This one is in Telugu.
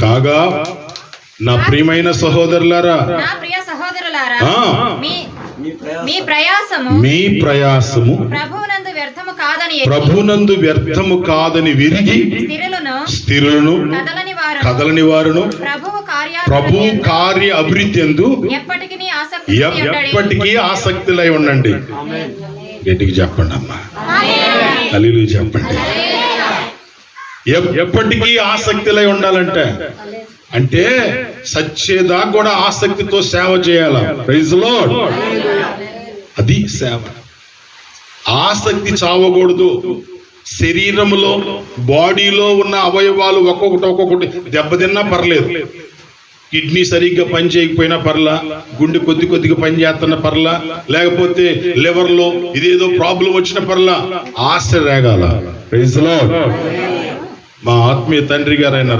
కాగా నా ప్రియమైన సహోదరులారా, మీ ప్రయాసము ప్రభునందు వ్యర్థము కాదని విరిగి స్థిరులను కదలని వారును ప్రభు కార్య అభివృద్ధి యందు ఎప్పటికీ ఆసక్తులై ఉండండి. గట్టిగా చెప్పండి అమ్మా, హల్లెలూయా చెప్పండి. ఎప్పటికీ ఆసక్తులై ఉండాలంటే అంటే సచ్చేదా కూడా ఆసక్తితో సేవ చేయాల. Praise lord. అది సేవ. ఆసక్తి చావకూడదు. శరీరంలో బాడీలో ఉన్న అవయవాలు ఒక్కొక్కటి దెబ్బతిన్నా పర్లేదు. కిడ్నీ సరిగ్గా పని చేయకపోయినా పర్లా, గుండె కొద్దిగా పని చేస్తున్న పర్లా, లేకపోతే లివర్ లో ఇదేదో ప్రాబ్లం వచ్చిన పర్లా, ఆశ రేగాల. Praise lord. మా ఆత్మీయ తండ్రి గారైన